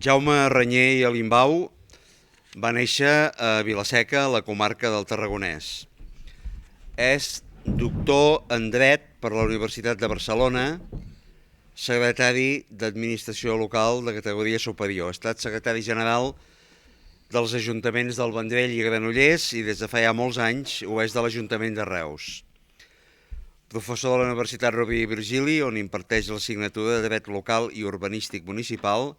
Jaume Reñé i Alimbau va néixer a Vila-seca, a la comarca del Tarragonès. És doctor en Dret per la Universitat de Barcelona, secretari d'Administració Local de categoria superior. Ha estat secretari general dels ajuntaments del Vendrell i Granollers i des de fa ja molts anys ho és de l'Ajuntament de Reus. Professor de la Universitat Rovira i Virgili, on imparteix l'assignatura de Dret Local i Urbanístic Municipal,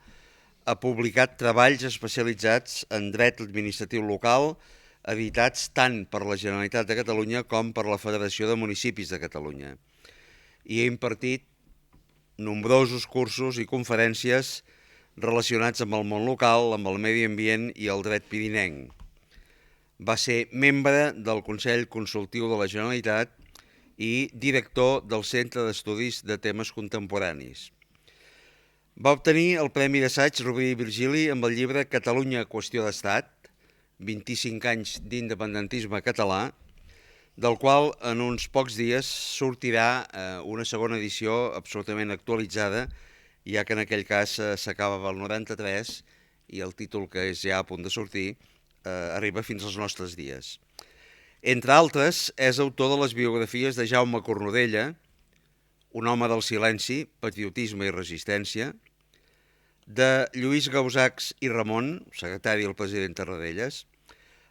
ha publicat treballs especialitzats en dret administratiu local, editats tant per la Generalitat de Catalunya com per la Federació de Municipis de Catalunya. I ha impartit nombrosos cursos i conferències relacionats amb el món local, amb el medi ambient i el dret pirinenc. Va ser membre del Consell Consultiu de la Generalitat i director del Centre d'Estudis de Temes Contemporanis. Va obtenir el Premi d'Assaig Rovira i Virgili amb el llibre Catalunya, qüestió d'estat, 25 anys d'independentisme català, del qual en uns pocs dies sortirà una segona edició absolutament actualitzada, ja que en aquell cas s'acabava el 93 i el títol, que és ja a punt de sortir, arriba fins als nostres dies. Entre altres, és autor de les biografies de Jaume Cornudella, un home del silenci, patriotisme i resistència, de Lluís Gausachs i Ramon, secretari del president Tarradellas,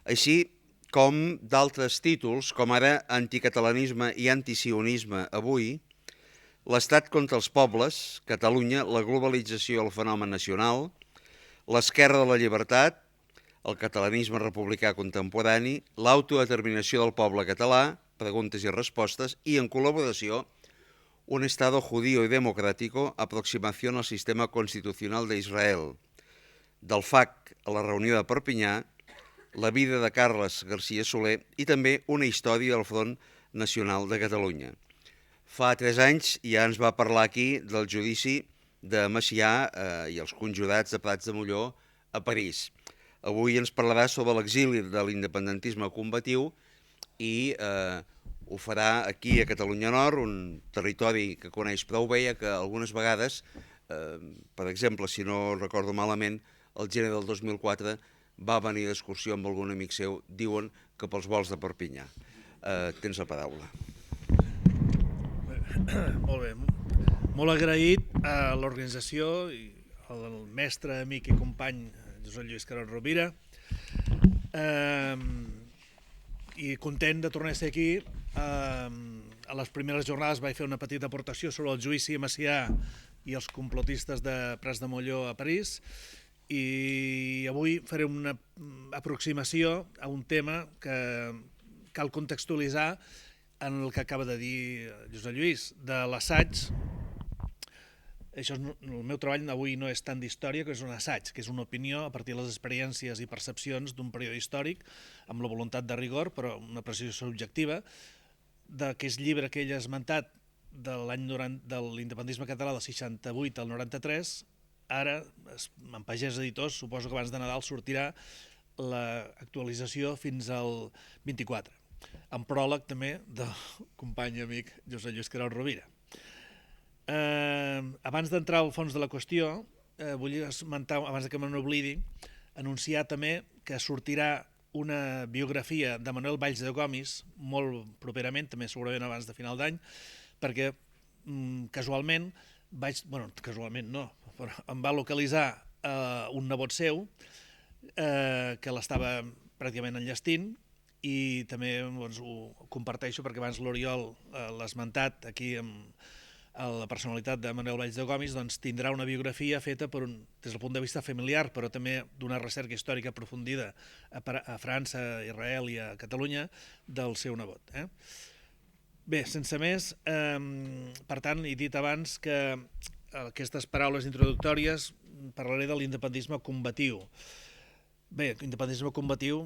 així com d'altres títols, com ara Anticatalanisme i Antisionisme avui, L'Estat contra els pobles, Catalunya, la globalització i el fenomen nacional, L'esquerra de la llibertat, el catalanisme republicà contemporani, l'autodeterminació del poble català, preguntes i respostes, i en col·laboració, Un Estado judío y democrático, aproximación al sistema constitucional de Israel. Del FAC a la reunió de Perpinyà, la vida de Carles García Soler i també una història del Front Nacional de Catalunya. Fa 3 anys ja ens va parlar aquí del judici de Macià i els conjurats de Prats de Molló a París. Avui ens parlarà sobre l'exili de l'independentisme combatiu i ho farà aquí a Catalunya Nord, un territori que coneix prou bé, que algunes vegades, per exemple, si no recordo malament, el gener del 2004 va venir d'excursió amb algun amic seu, diuen que pels vols de Perpinyà. Tens la paraula. Molt bé, molt agraït a l'organització i al mestre, amic i company Josep Lluís Carod Rovira, i content de tornar a ser aquí. A les primeres jornades vaig fer una petita aportació sobre el judici a Macià i els complotistes de Prats de Molló a París, i avui faré una aproximació a un tema que cal contextualitzar en el que acaba de dir Josep Lluís, de l'assaig. El meu treball avui no és tant d'història, que és un assaig, que és una opinió a partir de les experiències i percepcions d'un període històric, amb la voluntat de rigor, però una precisió subjectiva, d'aquest llibre que ell ha esmentat de l'independentisme català del 68 al 93, ara, en Pagès Editors, suposo que abans de Nadal sortirà l'actualització fins al 24, amb pròleg també del company i amic Josep Lluís Carod Rovira. Abans d'entrar al fons de la qüestió, vull esmentar, abans que me n'oblidi, anunciar també que sortirà una biografia de Manuel Valls de Gomis molt properament, també segurament abans de final d'any, perquè casualment em va localitzar un nebot seu que l'estava pràcticament enllestint, i també ho comparteixo perquè abans l'Oriol l'ha esmentat aquí amb la personalitat de Manuel Valls de Gomis, doncs tindrà una biografia feta des del punt de vista familiar, però també d'una recerca històrica aprofundida a França, a Israel i a Catalunya del seu nebot. Bé, sense més, per tant, he dit abans que aquestes paraules introductòries parlaré de l'independentisme combatiu. Bé, l'independentisme combatiu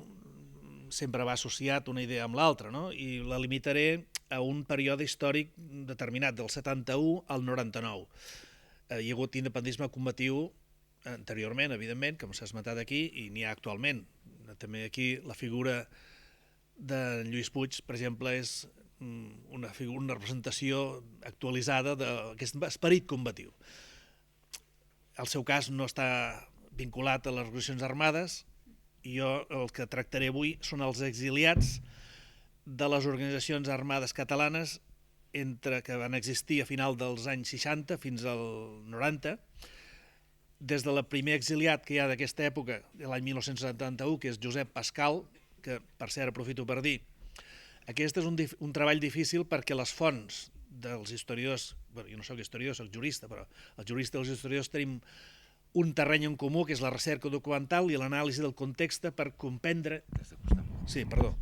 sempre va associat una idea amb l'altra, no? I la limitaré a un període històric determinat, del 71 al 99. Hi ha hagut independentisme combatiu anteriorment, evidentment, com s'ha esmentat aquí, i n'hi ha actualment. També aquí la figura de Lluís Puig, per exemple, és una representació actualitzada d'aquest esperit combatiu. El seu cas no està vinculat a les organitzacions armades, i jo el que tractaré avui són els exiliats de les organitzacions armades catalanes que van existir a final dels anys 60 fins al 90, des del primer exiliat que hi ha d'aquesta època, de l'any 1971, que és Josep Pascal, que per cert aprofito per dir, aquest és un treball difícil perquè les fonts dels historiadors, jo no soc historiador, soc jurista, però els juristes i els historiadors tenim un terreny en comú, que és la recerca documental i l'anàlisi del context per comprendre... Sí, perdó.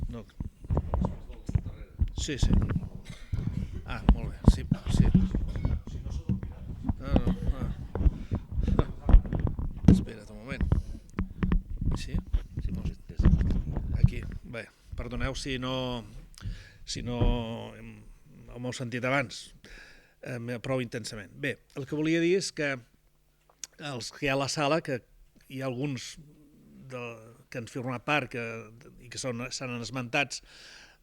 No. Sí. Ah, molt bé, sí. Espera't un moment. Sí? Aquí, bé, perdoneu si no m'heu sentit abans, prou intensament. Bé, el que volia dir és que els que hi ha a la sala, que hi ha alguns que han format part i que s'han esmentats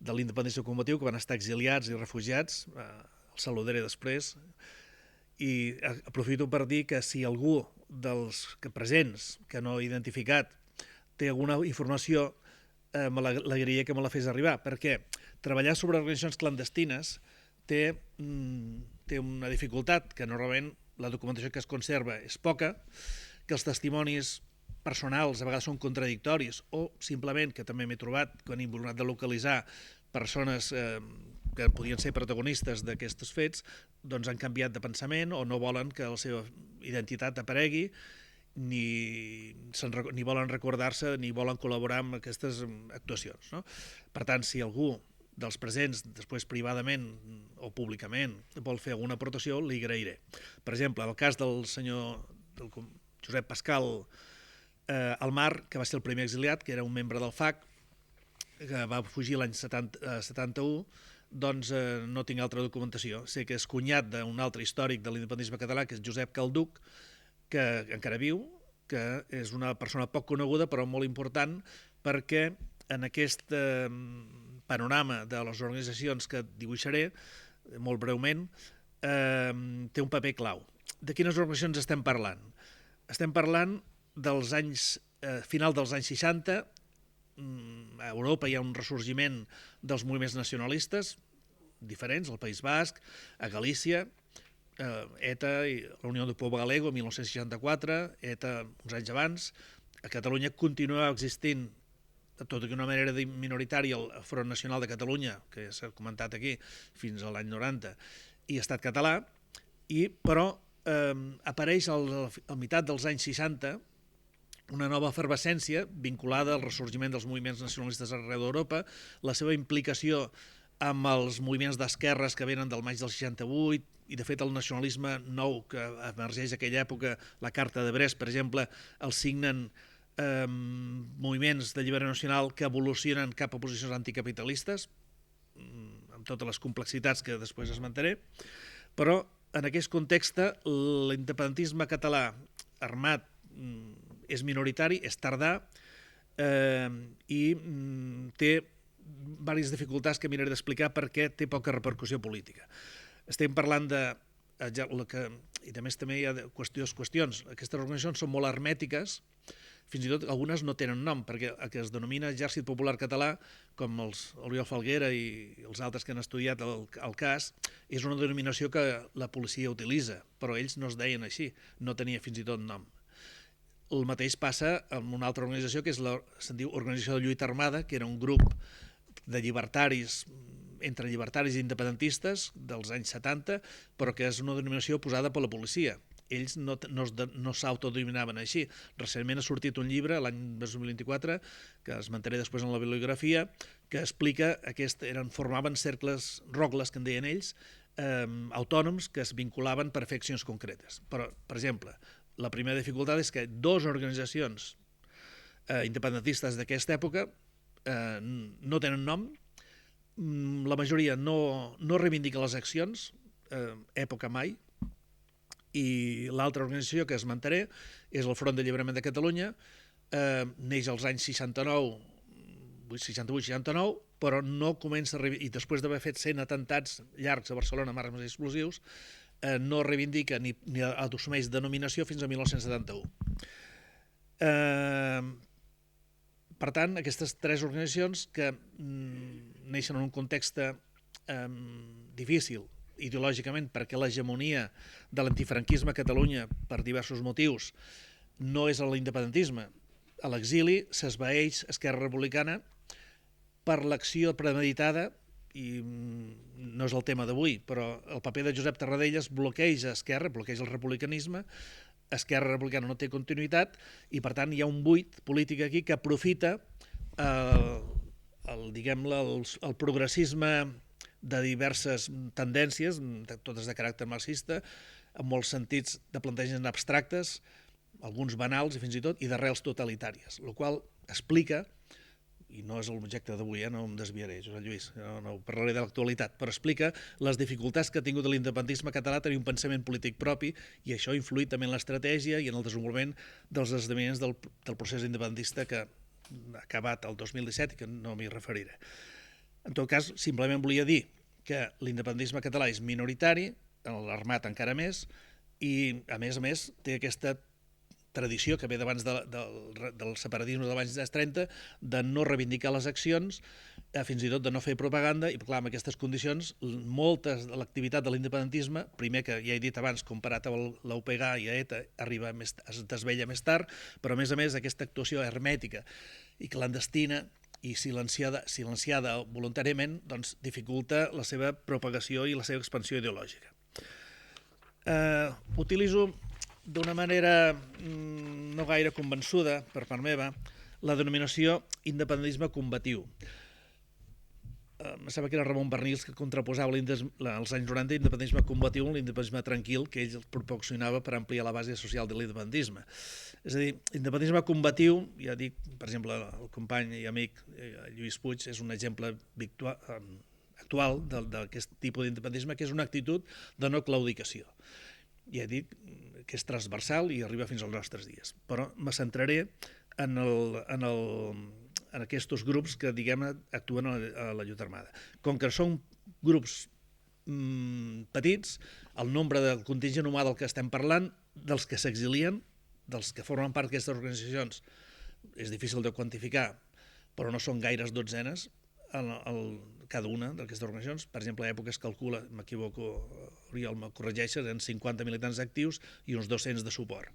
de l'independència combatiu, que van estar exiliats i refugiats, els saludaré després, i aprofito per dir que si algú dels presents que no he identificat té alguna informació, m'agradaria que me la fes arribar, perquè treballar sobre organitzacions clandestines té una dificultat, que normalment la documentació que es conserva és poca, que els testimonis personals a vegades són contradictoris, o simplement, que també m'he trobat quan he volgut de localitzar persones que podien ser protagonistes d'aquests fets, doncs han canviat de pensament o no volen que la seva identitat aparegui, ni volen recordar-se ni volen col·laborar amb aquestes actuacions, no? Per tant, si algú dels presents, després privadament o públicament, vol fer alguna aportació, li agrairé. Per exemple, el cas del senyor Josep Pascal Almar, que va ser el primer exiliat, que era un membre del FAC, que va fugir l'any 71, doncs no tinc altra documentació. Sé que és cunyat d'un altre històric de l'independentisme català, que és Josep Calduc, que encara viu, que és una persona poc coneguda però molt important, perquè en aquest panorama de les organitzacions que dibuixaré, molt breument, té un paper clau. De quines organitzacions estem parlant? Estem parlant dels final dels anys 60, a Europa hi ha un ressorgiment dels moviments nacionalistes diferents, al País Basc, a Galícia, ETA i la Unió del Poble Galego, 1964, ETA uns anys abans. A Catalunya continua existint, tot i d'una manera minoritària, el Front Nacional de Catalunya, que s'ha comentat aquí, fins a l'any 90, i Estat Català, però apareix a meitat dels anys 60 una nova efervescència vinculada al ressorgiment dels moviments nacionalistes arreu d'Europa, la seva implicació amb els moviments d'esquerres que venen del maig del 68, i de fet el nacionalisme nou que emergeix en aquella època, la Carta de Brest, per exemple, el signen moviments d'alliberament nacional que evolucionen cap a posicions anticapitalistes, amb totes les complexitats que després esmentaré, però en aquest context l'independentisme català armat és minoritari, és tardà, i té diverses dificultats que miraré d'explicar perquè té poca repercussió política. Estem parlant i a més també hi ha qüestions. Aquestes organitzacions són molt hermètiques, fins i tot algunes no tenen nom, perquè el que es denomina Exèrcit Popular Català, com l'Oriol Falguera i els altres que han estudiat el cas, és una denominació que la policia utilitza, però ells no es deien així, no tenia fins i tot nom. El mateix passa amb una altra organització que se'n diu Organització de Lluita Armada, que era un grup de llibertaris, entre llibertaris i independentistes dels anys 70, però que és una denominació posada per la policia. Ells no s'autodenominaven així. Recentment ha sortit un llibre, l'any 2024, que esmentaré després en la bibliografia, que explica que formaven cercles, rogles, que en deien ells, autònoms que es vinculaven per fer accions concretes. Però, per exemple, la primera dificultat és que dues organitzacions independentistes d'aquesta època no tenen nom, la majoria no reivindica les accions, època mai, i l'altra organització que esmentaré és el Front d'Alliberament de Catalunya, neix als anys 68-69, però no comença i després d'haver fet 100 atemptats llargs a Barcelona amb armes explosius, no reivindica ni assumeix denominació fins a 1971. Per tant, aquestes tres organitzacions que neixen en un context difícil ideològicament, perquè l'hegemonia de l'antifranquisme a Catalunya, per diversos motius, no és l'independentisme. A l'exili s'esvaeix Esquerra Republicana per l'acció premeditada, i no és el tema d'avui, però el paper de Josep Tarradellas bloqueja Esquerra, bloqueja el republicanisme, Esquerra Republicana no té continuïtat i per tant hi ha un buit polític aquí que aprofita el progressisme de diverses tendències, totes de caràcter marxista, en molts sentits de plantejaments abstractes, alguns banals i fins i tot, i d'arrels totalitàries, el qual explica, i no és l'objecte d'avui, no em desviaré, Josep Lluís, no parlaré de l'actualitat, però explica les dificultats que ha tingut l'independentisme català a tenir un pensament polític propi, i això ha influït també en l'estratègia i en el desenvolupament dels esdeveniments del procés independentista que ha acabat el 2017 i que no m'hi referiré. En tot cas, simplement volia dir que l'independentisme català és minoritari, l'armat encara més, i a més té aquesta tradició que ve d'abans del separatisme dels anys 30, de no reivindicar les accions, fins i tot de no fer propaganda, i clar, en aquestes condicions, moltes de l'activitat de l'independentisme, primer que ja he dit abans, comparat amb l'UPG i a ETA, es desvella més tard, però a més aquesta actuació hermètica i clandestina i silenciada voluntàriament, doncs dificulta la seva propagació i la seva expansió ideològica. Utilitzo d'una manera no gaire convençuda, per part meva, la denominació independentisme combatiu. Em sembla que era Ramon Barnils que contraposava als anys 90 l'independentisme combatiu amb l'independentisme tranquil que ell proporcionava per ampliar la base social de l'independentisme. És a dir, l'independentisme combatiu, ja dic, per exemple, el company i amic Lluís Puig és un exemple actual d'aquest tipus d'independentisme, que és una actitud de no claudicació. Ja he dit que és transversal i arriba fins als nostres dies, però me centraré en aquests grups que, diguem-ne, actuen a la lluita armada. Com que són grups petits, el nombre del contingent humà del que estem parlant, dels que s'exilien, dels que formen part d'aquestes organitzacions, és difícil de quantificar, però no són gaires dotzenes, cada una d'aquestes organitzacions. Per exemple, a època es calcula, m'equivoco, Oriol, me corregeixes, en 50 militants actius i uns 200 de suport.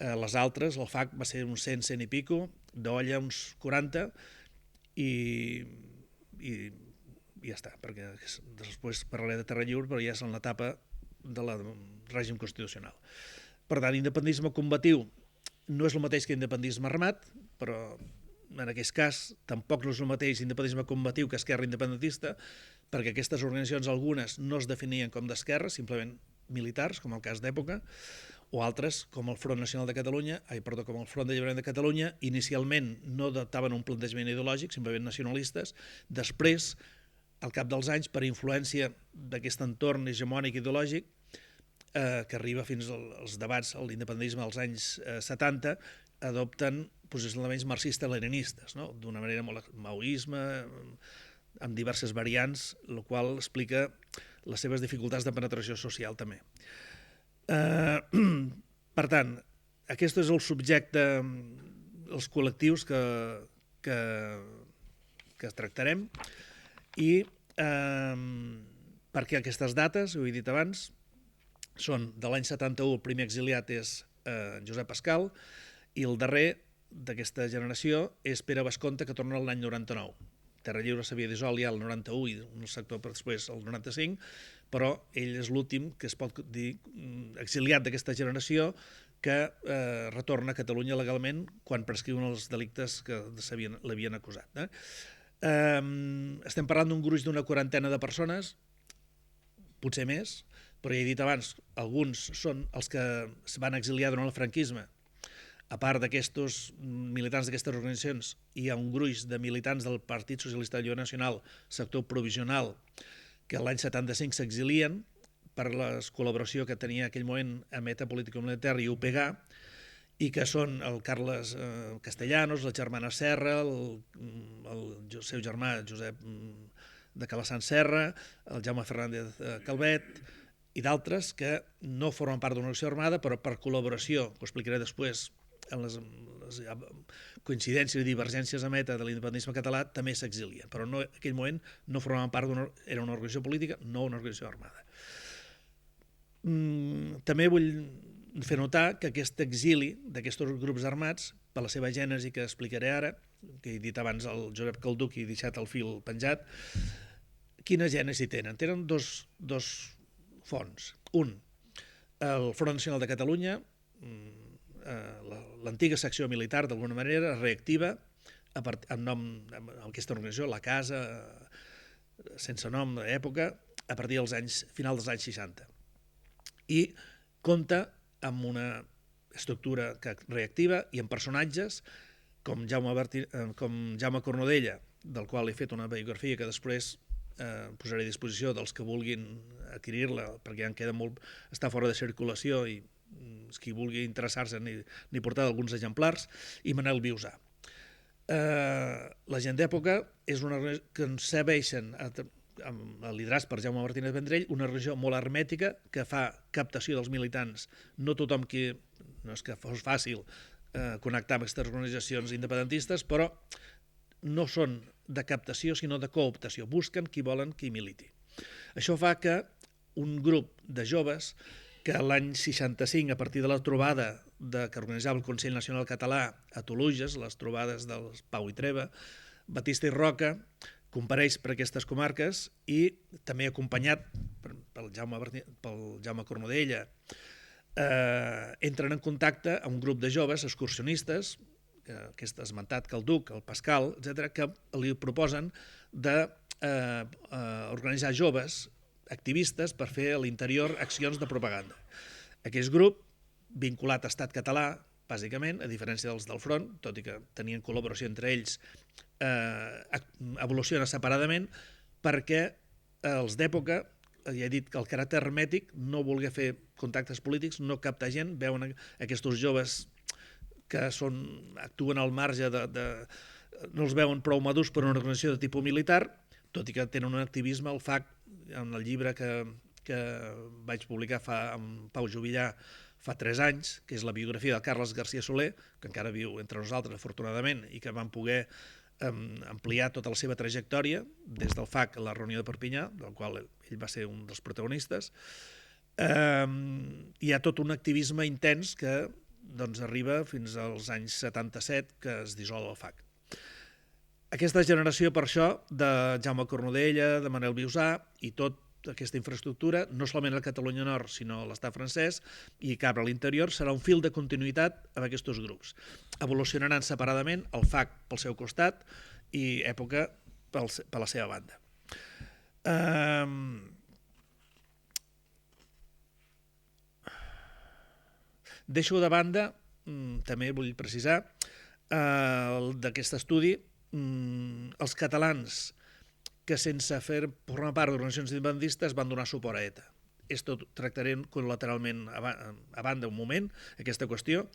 Les altres, el FAC va ser uns 100 i pico, d'Olla uns 40 i ja està, perquè després parlaré de Terra Lliure, però ja és en l'etapa del règim constitucional. Per tant, independentisme combatiu no és el mateix que independentisme armat, però en aquest cas tampoc no és el mateix independentisme combatiu que Esquerra Independentista, perquè aquestes organitzacions, algunes, no es definien com d'esquerra, simplement militars, com el cas d'època, o altres, com el Front Nacional de Catalunya, com el Front d'Alliberament de Catalunya, inicialment no adoptaven un plantejament ideològic, simplement nacionalistes, després, al cap dels anys, per influència d'aquest entorn hegemònic ideològic, que arriba fins als debats a l'independentisme dels anys 70, adopten posicionaments marxistes-leninistes, no? D'una manera molt maoisme, amb diverses variants, el qual explica les seves dificultats de penetració social també. Per tant, aquest és el subjecte, els col·lectius que tractarem, i perquè aquestes dates, ho he dit abans, són de l'any 71, el primer exiliat és Josep Pascal, i el darrer d'aquesta generació és Pere Basconte, que torna l'any 99. Terra Lliure s'havia dissolt ja el 91 i un sector per després el 95, però ell és l'últim que es pot dir exiliat d'aquesta generació que retorna a Catalunya legalment quan prescriuen els delictes que l'havien acusat. Estem parlant d'un gruix d'una quarantena de persones, potser més, però ja he dit abans, alguns són els que es van exiliar durant el franquisme. A part d'aquests militants d'aquestes organitzacions, hi ha un gruix de militants del Partit Socialista de Lliure Nacional, sector provisional, que l'any 75 s'exilien per la col·laboració que tenia en aquell moment amb ETA Político-Militar i UPG, i que són el Carles Castellanos, la germana Serra, el seu germà Josep de Calassant Serra, el Jaume Fernández Calvet, i d'altres que no formen part d'una organització armada, però per col·laboració, que ho explicaré després, en les coincidències i divergències a meta de l'independentisme català, també s'exilien, però no, en aquell moment no formaven part era una organització política, no una organització armada. També vull fer notar que aquest exili d'aquests grups armats, per la seva gènesi que explicaré ara, que he dit abans el Josep Calduc i he deixat el fil penjat, quina gènesi tenen? Tenen dos fonts. Un, el Front Nacional de Catalunya, l'antiga secció militar, d'alguna manera, reactiva, amb aquesta organització, la Casa, sense nom d'època, a partir dels final dels anys 60. I compta amb una estructura reactiva i amb personatges com Jaume Cornudella, del qual he fet una biografia que després posaré a disposició dels que vulguin adquirir-la, perquè ja en queda molt, està fora de circulació i qui vulgui interessar-se n'hi portarà alguns exemplars, i Manel Viusà. La gent d'època és una que concebeixen, liderats per Jaume Martínez Vendrell, una regió molt hermètica que fa captació dels militants. No tothom no és que fos fàcil connectar amb aquestes organitzacions independentistes, però no són de captació sinó de cooptació. Busquen qui volen que hi militi. Això fa que un grup de joves que l'any 65, a partir de la trobada que organitzava el Consell Nacional Català a Toluges, les trobades dels Pau i Treva, Batista i Roca, compareix per aquestes comarques i també acompanyat pel Jaume Cornudella, entren en contacte amb un grup de joves excursionistes, aquest esmentat Calduc, el Pascal, etc., que li proposen d'organitzar joves activistes per fer a l'interior accions de propaganda. Aquest grup, vinculat a Estat català, bàsicament, a diferència dels del front, tot i que tenien col·laboració entre ells, evoluciona separadament perquè els d'època, ja he dit que el caràcter hermètic, no voler fer contactes polítics, no captar gent, veuen aquests joves que actuen al marge no els veuen prou madurs per una organització de tipus militar, tot i que tenen un activisme, el FAC, en el llibre que vaig publicar amb Pau Juvillà fa 3 anys, que és la biografia de Carles García Soler, que encara viu entre nosaltres, afortunadament, i que vam poder ampliar tota la seva trajectòria des del FAC a la reunió de Perpinyà, del qual ell va ser un dels protagonistes. Hi ha tot un activisme intens que arriba fins als anys 77, que es dissol el FAC. Aquesta generació, per això, de Jaume Cornudella, de Manel Viusà i tota aquesta infraestructura, no solament a Catalunya Nord, sinó a l'estat francès i Cabra a l'interior, serà un fil de continuïtat amb aquests grups. Evolucionaran separadament, el FAC pel seu costat i època per la seva banda. Deixo de banda, també vull precisar, d'aquest estudi, els catalans que sense formar part d'organitzacions independentistes van donar suport a ETA. Esto tractaré col·lateralment a banda un moment, aquesta qüestió,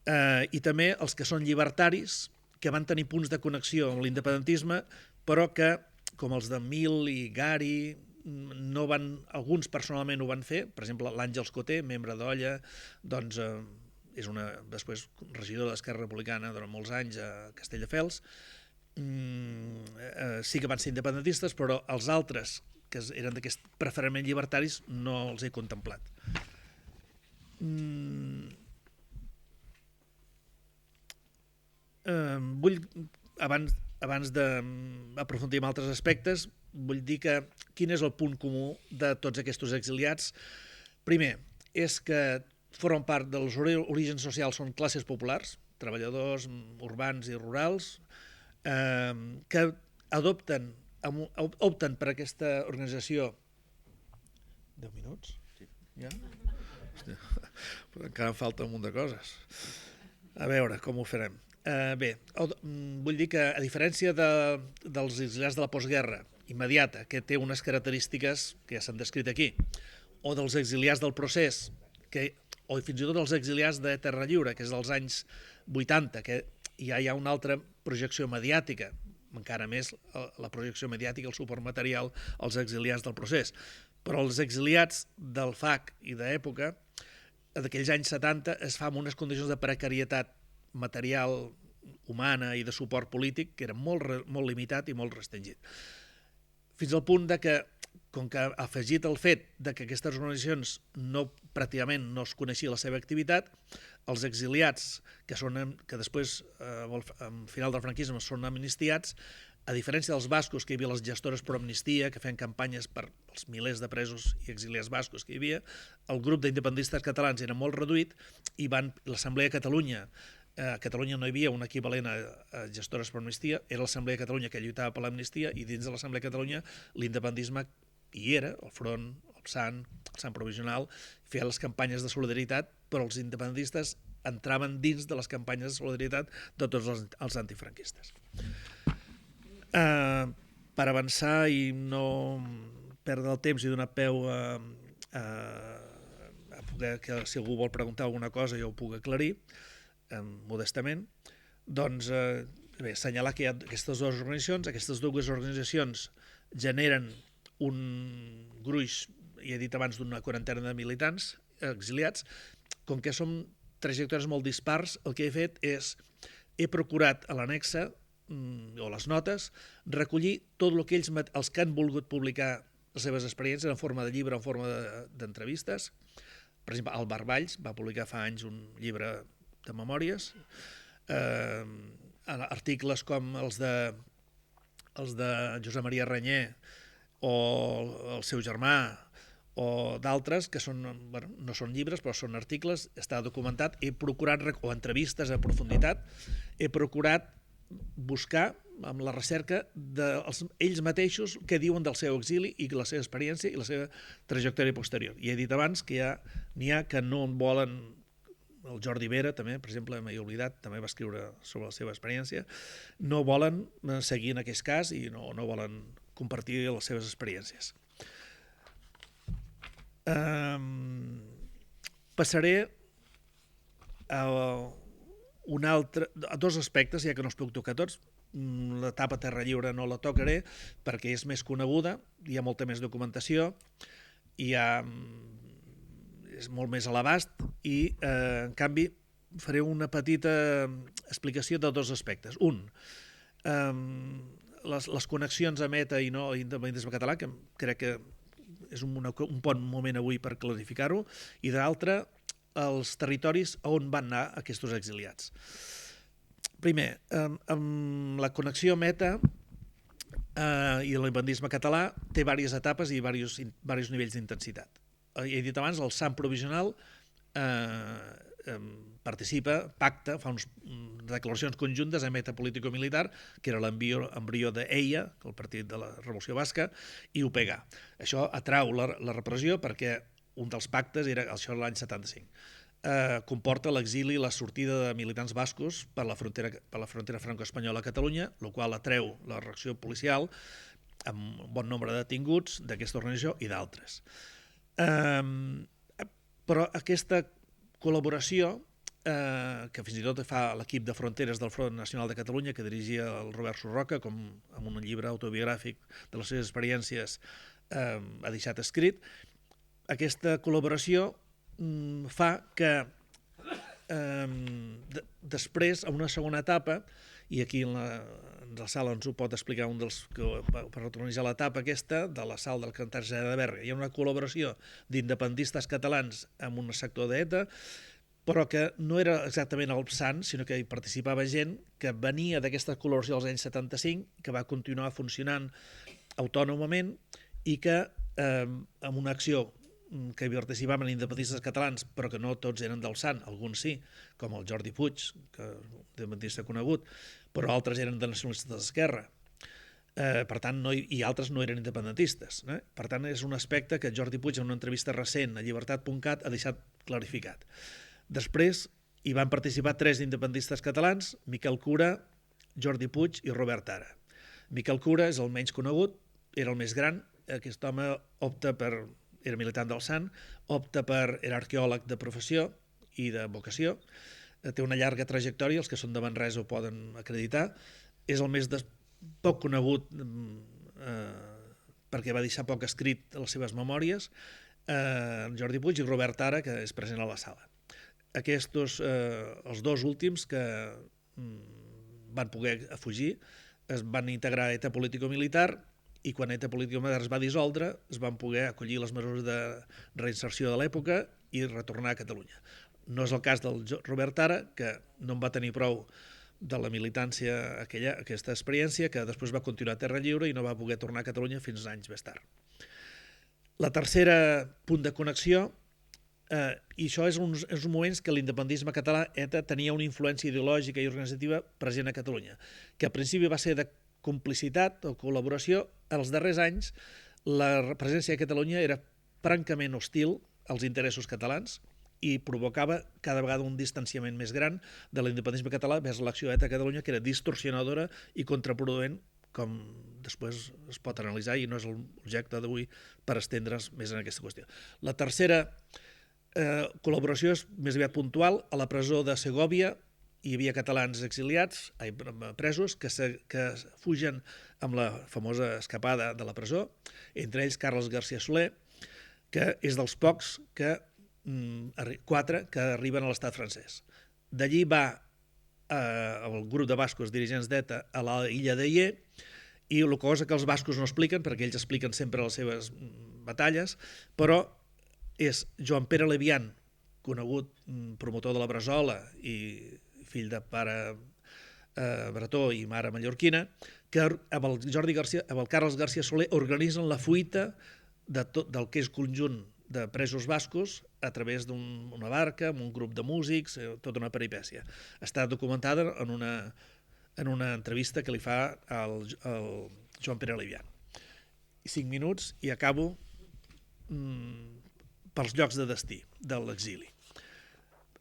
i també els que són llibertaris, que van tenir punts de connexió amb l'independentisme, però que, com els de Mil i Gari, alguns personalment ho van fer. Per exemple, l'Àngels Coté, membre d'Olla, doncs és després regidor d'Esquerra Republicana durant molts anys a Castelldefels. Sí que van ser independentistes, però els altres, que eren d'aquests preferentment llibertaris, no els he contemplat. Abans d'aprofundir en altres aspectes, vull dir que quin és el punt comú de tots aquests exiliats. Primer, és que formen part dels orígens socials, són classes populars, treballadors urbans i rurals, que opten per aquesta organització. 10 minuts? Ja? Hòstia, encara em falta un munt de coses. A veure, com ho farem? Bé, vull dir que a diferència dels exiliats de la postguerra immediata, que té unes característiques que ja s'han descrit aquí, o dels exiliats del procés, o fins i tot dels exiliats de Terra Lliure, que és dels anys 80, que ja hi ha una altra projecció mediàtica, encara més la projecció mediàtica, el suport material als exiliats del procés. Però els exiliats del FAC i d'època, d'aquells anys 70, es fa amb unes condicions de precarietat material, humana i de suport polític que era molt limitat i molt restringit. Fins al punt de que, com que ha afegit el fet de que aquestes organitzacions pràcticament no es coneixia la seva activitat, els exiliats que després, al final del franquisme, són amnistiats, a diferència dels bascos, que hi havia les gestores pro amnistia, que feien campanyes per els milers de presos i exiliats bascos que hi havia, el grup d'independistes catalans era molt reduït i l'Assemblea de Catalunya, a Catalunya no hi havia un equivalent a gestores pro amnistia, era l'Assemblea de Catalunya que lluitava per l'amnistia, i dins de l'Assemblea de Catalunya l'independisme hi era, el Front, el Sant Provisional, feia les campanyes de solidaritat, però els independentistes entraven dins de les campanyes de solidaritat de tots els antifranquistes. Per avançar i no perdre el temps i donar peu a poder que si algú vol preguntar alguna cosa jo ho puc aclarir modestament, doncs assenyalar que hi ha aquestes dues organitzacions generen un gruix, ja he dit abans, d'una quarantena de militants exiliats. Com que són trajectòries molt dispars, el que he fet és he procurat a l'annexa o les notes, recollir tot el que els que han volgut publicar les seves experiències en forma de llibre, en forma d'entrevistes. Per exemple, Albert Valls va publicar fa anys un llibre de memòries, articles com els de Josep Maria Renyé o el seu germà o d'altres que són, no són llibres però són articles, està documentat, he procurat, o entrevistes a profunditat, he procurat buscar amb la recerca d'ells mateixos què diuen del seu exili i la seva experiència i la seva trajectòria posterior. I he dit abans que n'hi ha que no en volen. El Jordi Vera també, per exemple, m'he oblidat, també va escriure sobre la seva experiència, no volen seguir en aquest cas i no volen compartir les seves experiències. Passaré a dos aspectes, ja que no els puc tocar tots. L'etapa Terra Lliure no la tocaré perquè és més coneguda, hi ha molta més documentació, és molt més a l'abast i, en canvi, faré una petita explicació de dos aspectes. Un, les connexions a Meta i no a l'independentisme català, que crec que és un bon moment avui per clarificar-ho, i de l'altre, els territoris on van anar aquests exiliats. Primer, amb la connexió Meta i l'independisme català té diverses etapes i diversos nivells d'intensitat. He dit abans, el Sant Provisional participa, pacta, fa unes declaracions conjuntes a Meta político-militar, que era l'embrió d'EIA, el Partit de la Revolució Basca, i UPG. Això atrau la repressió perquè un dels pactes era això l'any 75. Comporta l'exili i la sortida de militants bascos per la frontera franco-espanyola a Catalunya, el qual atreu la reacció policial amb un bon nombre de detinguts d'aquesta organització i d'altres. Però aquesta col·laboració, que fins i tot fa l'equip de fronteres del Front Nacional de Catalunya, que dirigia el Robert Surroca, com en un llibre autobiogràfic de les seves experiències ha deixat escrit, aquesta col·laboració fa que després, en una segona etapa, i aquí en la sala ens ho pot explicar un dels que per organitzar l'etapa aquesta de la sala del Cantar de Berga, hi ha una col·laboració d'independistes catalans amb un sector d'ETA, però que no era exactament el sant, sinó que hi participava gent que venia d'aquesta col·laboració dels anys 75, que va continuar funcionant autònomament i que amb una acció que hi participaven independistes catalans, però que no tots eren del sant, alguns sí, com el Jordi Puig, que és independentista conegut, però altres eren de nacionalistes d'esquerra. Per tant, i altres no eren independentistes. Per tant, és un aspecte que Jordi Puig, en una entrevista recent a llibertat.cat, ha deixat clarificat. Després hi van participar 3 independistes catalans, Miquel Cura, Jordi Puig i Robert Ara. Miquel Cura és el menys conegut, era el més gran, aquest home era militant del Sant, era arqueòleg de professió i de vocació, té una llarga trajectòria, els que són de Manresa ho poden acreditar, és el més poc conegut perquè va deixar poc escrit a les seves memòries, Jordi Puig i Robert Tara, que és present a la sala. Aquests, els dos últims que van poder fugir, es van integrar a ETA político-militar, i quan ETA político-militar es va dissoldre es van poder acollir les mesures de reinserció de l'època i retornar a Catalunya. No és el cas del Robert Tara, que no en va tenir prou de la militància aquesta experiència, que després va continuar a Terra Lliure i no va poder tornar a Catalunya fins anys més tard. La tercera punt de connexió, i això és uns moments que l'independisme català, ETA, tenia una influència ideològica i organitzativa present a Catalunya, que al principi va ser de complicitat o col·laboració. Els darrers anys la presència de Catalunya era francament hostil als interessos catalans i provocava cada vegada un distanciament més gran de l'independisme català vers l'acció ETA a Catalunya, que era distorsionadora i contraproduent, com després es pot analitzar i no és l'objecte d'avui per estendre's més en aquesta qüestió. La tercera col·laboració és més aviat puntual. A la presó de Segòvia hi havia catalans exiliats, presos, que fugen amb la famosa escapada de la presó, entre ells Carles García Soler, que és dels pocs quatre que arriben a l'estat francès. D'allí va el grup de bascos dirigents d'ETA a l'illa d'Aie, i la cosa que els bascos no expliquen, perquè ells expliquen sempre les seves batalles, però és Joan Pere Levian, conegut promotor de la Bresola i fill de pare bretó i mare mallorquina, que amb el Carles García Soler organitzen la fuita del que és conjunt de presos bascos a través d'una barca, amb un grup de músics, tota una peripècia. Està documentada en una entrevista que li fa al Joan Pere Levian. 5 minuts i acabo pels llocs de destí de l'exili.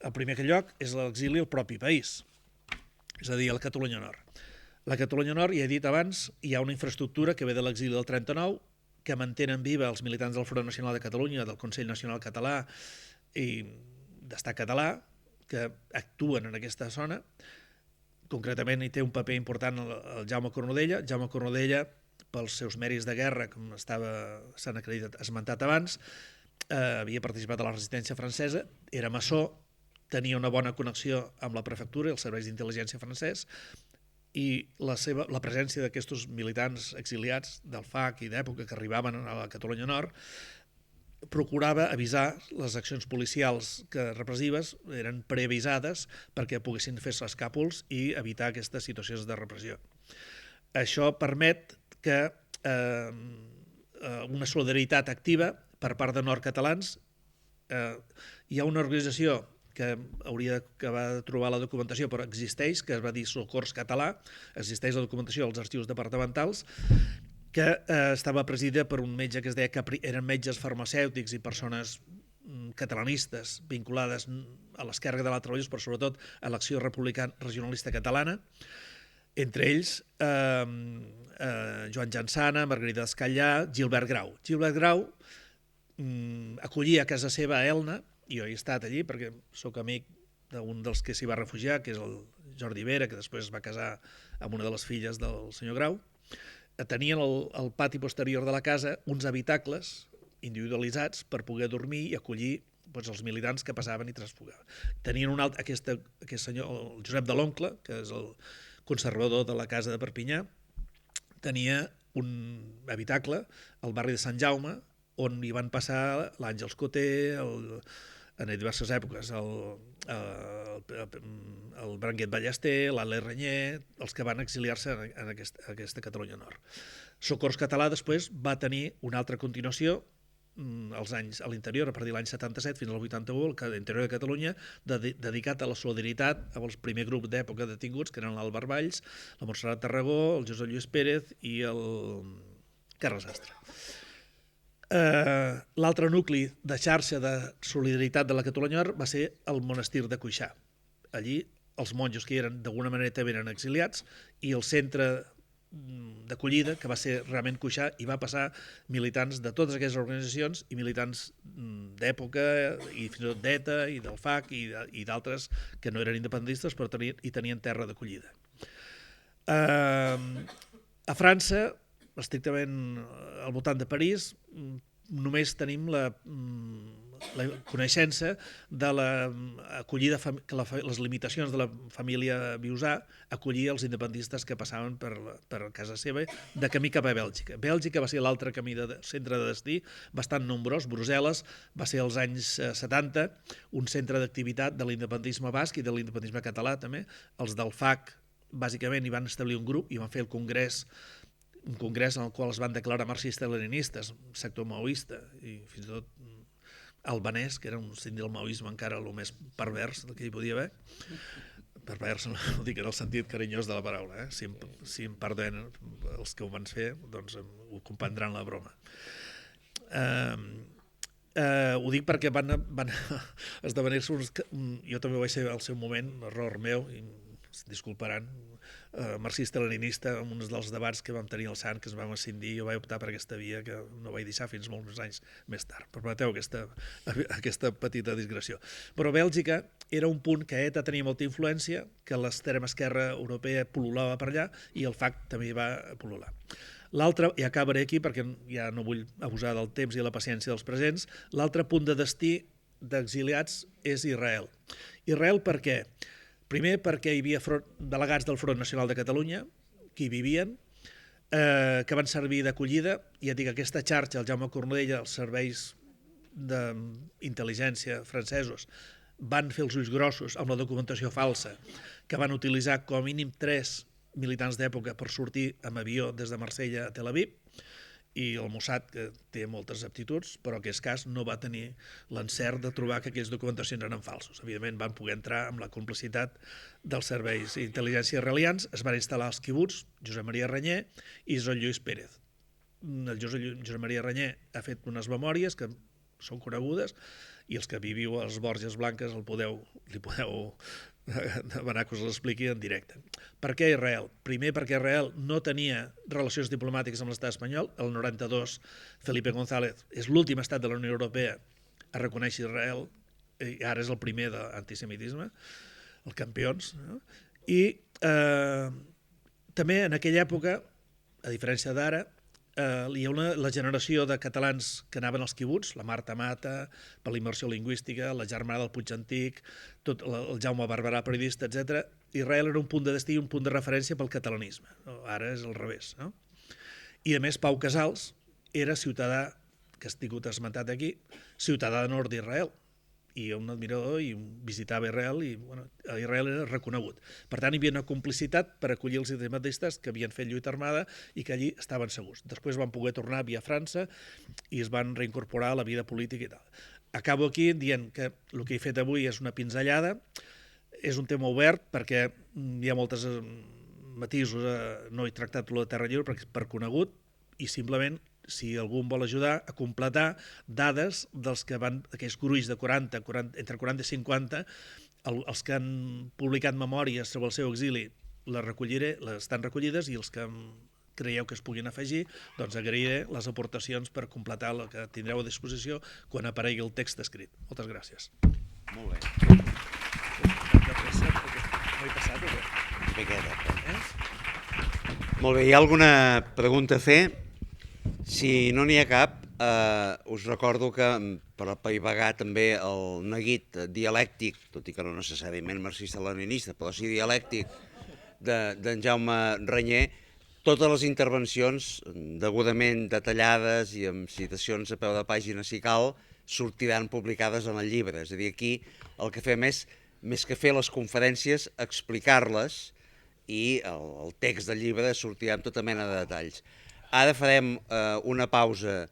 El primer lloc és l'exili al propi país, és a dir, a la Catalunya Nord. La Catalunya Nord, ja he dit abans, hi ha una infraestructura que ve de l'exili del 39, que mantenen viva els militants del Front Nacional de Catalunya, del Consell Nacional Català i d'Estat Català, que actuen en aquesta zona. Concretament hi té un paper important el Jaume Cornudella. Jaume Cornudella, pels seus mèrits de guerra, com s'han esmentat abans, havia participat a la resistència francesa, era maçó, tenia una bona connexió amb la prefectura i els serveis d'intel·ligència francès, i la presència d'aquests militants exiliats del FAC i d'època que arribaven a la Catalunya Nord procurava avisar les accions policials repressives, eren preavisades perquè poguessin fer escàpols i evitar aquestes situacions de repressió. Això permet que una solidaritat activa per part de nord-catalans. Hi ha una organització que hauria d'acabar de trobar la documentació, però existeix, que es va dir Socors Català, existeix la documentació als arxius departamentals, que estava presidida per un metge que es deia que eren metges farmacèutics i persones catalanistes vinculades a l'esquerra de la Treballadors, però sobretot a l'acció republicana regionalista catalana, entre ells Joan Jansana, Margarida Escallà, Gilbert Grau. Gilbert Grau acollia a casa seva a Elna, i jo he estat allí perquè sóc amic d'un dels que s'hi va refugiar, que és el Jordi Vera, que després es va casar amb una de les filles del senyor Grau. Tenien al pati posterior de la casa uns habitacles individualitzats per poder dormir i acollir els militants que passaven i transfugaven. Tenien un altre, aquest senyor, el Josep de l'Oncle, que és el conservador de la casa de Perpinyà, tenia un habitacle al barri de Sant Jaume, on hi van passar l'Àngels Coté, en diverses èpoques, el Branguet Ballester, l'Ale Renyer, els que van exiliar-se en aquesta Catalunya Nord. Socors Català després va tenir una altra continuació als anys a l'interior, a partir de l'any 77 fins al 81, a l'interior de Catalunya, dedicat a la solidaritat amb els primers grups d'època detinguts, que eren l'Àlvar Valls, la Montserrat Tarragó, el Josep Lluís Pérez i el Carles Astre. L'altre nucli de xarxa de solidaritat de la Catalunya Nord va ser el monestir de Cuixà. Allí els monjos que eren d'alguna manera també eren exiliats, i el centre d'acollida, que va ser realment Cuixà, i va passar militants de totes aquestes organitzacions i militants d'època i fins i tot d'ETA i del FAC i d'altres que no eren independentistes però hi tenien terra d'acollida. A França estrictament al voltant de París, només tenim la coneixença de l'acollida, que les limitacions de la família Biusà acollia els independentistes que passaven per casa seva de camí cap a Bèlgica. Bèlgica va ser l'altre camí de centre de destí bastant nombrós. Brussel·les va ser als anys 70 un centre d'activitat de l'independentisme basc i de l'independentisme català també. Els del FAC bàsicament hi van establir un grup i van fer el congrés en el qual es van declarar marxistes-leninistes, sector maoista i fins i tot albanès, que era un signe del maoisme encara el més pervers que hi podia haver. Pervers, no ho dic en el sentit carinyós de la paraula, si em perdonen els que ho van fer, doncs ho comprendran la broma. Ho dic perquè van esdevenir-se jo també ho vaig ser al seu moment, un error meu, i es disculparan, marxista-leninista, en uns dels debats que vam tenir al Sant, que ens vam escindir, jo vaig optar per aquesta via que no vaig deixar fins molts anys més tard. Permeteu aquesta petita digressió. Però Bèlgica era un punt que ETA tenia molta influència, que l'extrema esquerra europea pol·lulava per allà i el FAC també va pol·lular. L'altre, i acabaré aquí perquè ja no vull abusar del temps i la paciència dels presents, l'altre punt de destí d'exiliats és Israel. Israel per què? Primer perquè hi havia delegats del Front Nacional de Catalunya que hi vivien, que van servir d'acollida, i ja dic, aquesta xarxa, el Jaume Cornudella, els serveis d'intel·ligència francesos, van fer els ulls grossos amb la documentació falsa, que van utilitzar com a mínim 3 militants d'època per sortir amb avió des de Marsella a Tel Aviv, i el Mossad, que té moltes aptituds, però en aquest cas no va tenir l'encert de trobar que aquelles documentacions eren falsos. Evidentment van poder entrar amb la complicitat dels serveis d'intel·ligència israelians, es van instal·lar als quibuts, Josep Maria Renyer i Joan Lluís Pérez. El Josep Maria Renyer ha fet unes memòries que són conegudes i els que viviu a les Borges Blanques li podeu demanar que us l'expliqui en directe. Per què Israel? Primer perquè Israel no tenia relacions diplomàtiques amb l'estat espanyol. El 92 Felipe González és l'últim estat de la Unió Europea a reconèixer Israel i ara és el primer d'antisemitisme, el campions. No? I també en aquella època, a diferència d'ara, hi ha la generació de catalans que anaven als quibuts, la Marta Mata, per la immersió lingüística, la germana del Puig Antic, tot el Jaume Barberà, periodista, etc. Israel era un punt de destí i un punt de referència pel catalanisme. Ara és al revés. No? I a més, Pau Casals era ciutadà, que ha estat esmentat aquí, ciutadà de nord d'Israel, i un admirador, i visitava Israel, i Israel era reconegut. Per tant, hi havia una complicitat per acollir els independentistes que havien fet lluita armada i que allí estaven segurs. Després van poder tornar via França i es van reincorporar a la vida política i tal. Acabo aquí dient que el que he fet avui és una pinzellada, és un tema obert perquè hi ha molts matisos, no he tractat la Terra Lliure per conegut, i simplement si algú em vol ajudar a completar dades dels que van, aquells gruix de 40, entre 40 i 50, els que han publicat memòries sobre el seu exili, les recolliré, estan recollides, i els que creieu que es puguin afegir, doncs agrairé les aportacions per completar el que tindreu a disposició quan aparegui el text escrit. Moltes gràcies. Molt bé. No he passat o què? Molt bé, hi ha alguna pregunta a fer? Si no n'hi ha cap, us recordo que per apaivagar també el neguit dialèctic, tot i que no necessàriament marxista-leninista, però sí dialèctic, d'en Jaume Renyer, totes les intervencions degudament detallades i amb citacions a peu de pàgina si cal, sortiran publicades en el llibre. És a dir, aquí el que fem és, més que fer les conferències, explicar-les, i el text del llibre sortirà amb tota mena de detalls. Ara farem una pausa